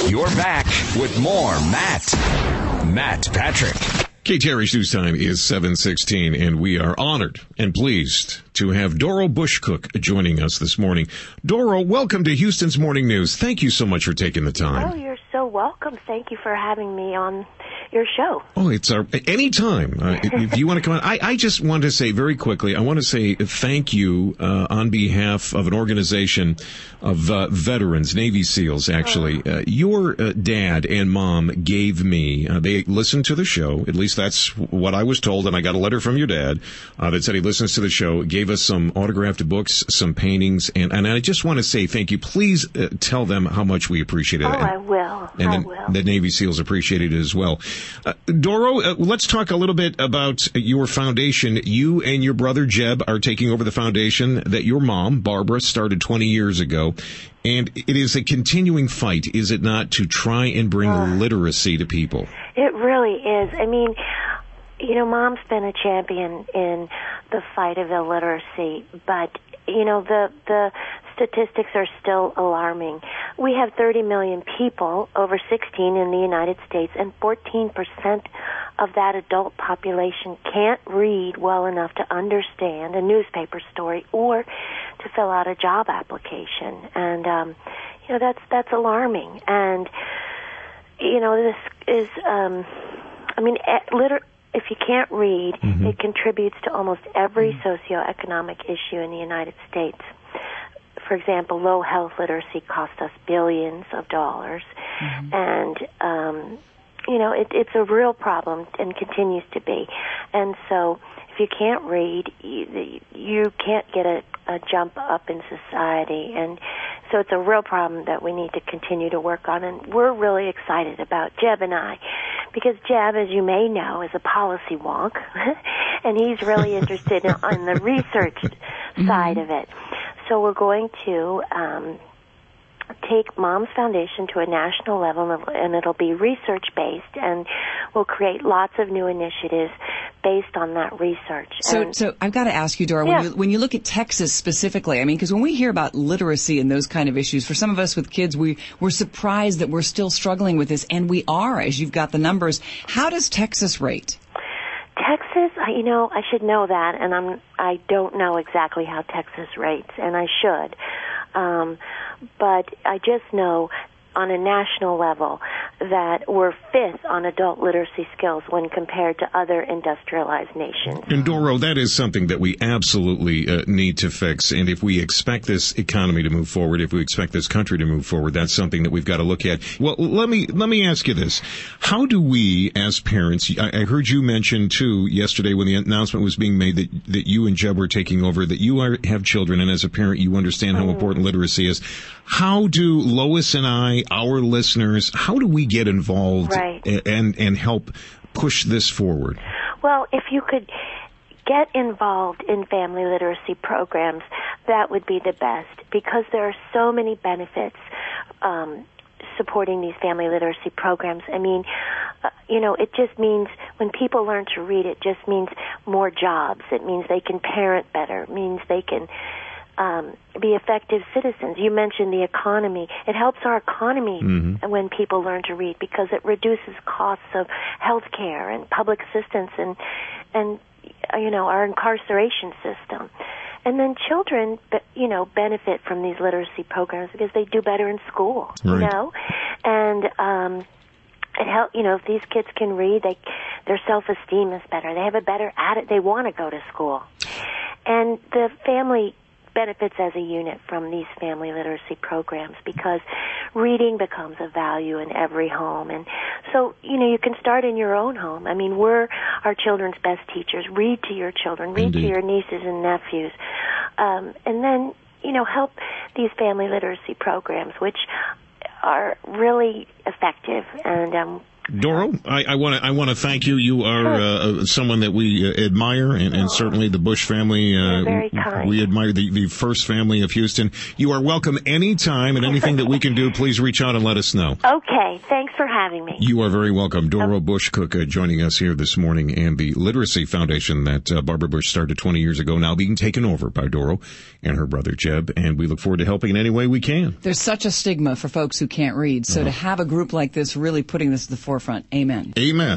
You're back with more Matt Patrick. KTRH News Time is 7:16, and we are honored and pleased to have Doro Bush Koch joining us this morning. Doro, welcome to Houston's Morning News. Thank you so much for taking the time. Oh, you're so welcome. Thank you for having me on your show. Oh, it's anytime. If you want to come on, I just want to say very quickly, I want to say thank you on behalf of an organization of veterans, Navy SEALs, actually. Your dad and mom gave me, they listened to the show, at least that's what I was told, and I got a letter from your dad that said he listens to the show, gave us some autographed books, some paintings, and I just want to say thank you. Please tell them how much we appreciate it. Oh, I will. And the Navy SEALs appreciate it as well. Doro, let's talk a little bit about your foundation. You and your brother Jeb are taking over the foundation that your mom, Barbara, started 20 years ago. And it is a continuing fight, is it not, to try and bring literacy to people? It really is. I mean, you know, Mom's been a champion in the fight of illiteracy, but, you know, the statistics are still alarming. We have 30 million people over 16 in the United States, and 14% of that adult population can't read well enough to understand a newspaper story or to fill out a job application. And, you know, that's alarming. And, you know, this is, if you can't read, it contributes to almost every socioeconomic issue in the United States. For example, low health literacy costs us billions of dollars. And, you know, it's a real problem and continues to be. And so if you can't read, you can't get a jump up in society. And so it's a real problem that we need to continue to work on. And we're really excited about Jeb and I, because Jeb, as you may know, is a policy wonk, and he's really interested in the research side of it. So we're going to take Mom's Foundation to a national level, and it'll be research-based, and we'll create lots of new initiatives based on that research. So I've got to ask you, Dora, when you look at Texas specifically, I mean, because when we hear about literacy and those kind of issues, for some of us with kids, we're surprised that we're still struggling with this, and we are, as you've got the numbers. How does Texas rate? Texas, you know, I should know that, and I don't know exactly how Texas rates, and I should. But I just know on a national level that we're fifth on adult literacy skills when compared to other industrialized nations. And Doro, that is something that we absolutely need to fix. And if we expect this economy to move forward, if we expect this country to move forward, that's something that we've got to look at. Well, let me ask you this. How do we, as parents, I heard you mention, too, yesterday when the announcement was being made that you and Jeb were taking over, that you have children, and as a parent, you understand how important literacy is. How do Lois and I, our listeners, how do we get involved and help push this forward? Well, if you could get involved in family literacy programs, that would be the best, because there are so many benefits supporting these family literacy programs. I mean, you know, it just means when people learn to read, it just means more jobs. It means they can parent better. It means they can be effective citizens. You mentioned the economy. It helps our economy when people learn to read, because it reduces costs of health care and public assistance and you know, our incarceration system. And then children, you know, benefit from these literacy programs because they do better in school, you know? And it helps, you know, if these kids can read, their self-esteem is better. They have a better attitude. They want to go to school. And the family benefits as a unit from these family literacy programs, because reading becomes a value in every home. And so, you know, you can start in your own home. I mean, we're our children's best teachers. Read to your children. Read to your nieces and nephews. And then, you know, help these family literacy programs, which are really effective. And Doro, I want to thank you. You are someone that we admire, and certainly the Bush family. Very kind. We admire the first family of Houston. You are welcome anytime, and anything that we can do, please reach out and let us know. Okay, thanks for having me. You are very welcome. Doro Bush Koch joining us here this morning, and the Literacy Foundation that Barbara Bush started 20 years ago now being taken over by Doro and her brother Jeb, and we look forward to helping in any way we can. There's such a stigma for folks who can't read, so to have a group like this really putting this at the forefront, amen. Amen.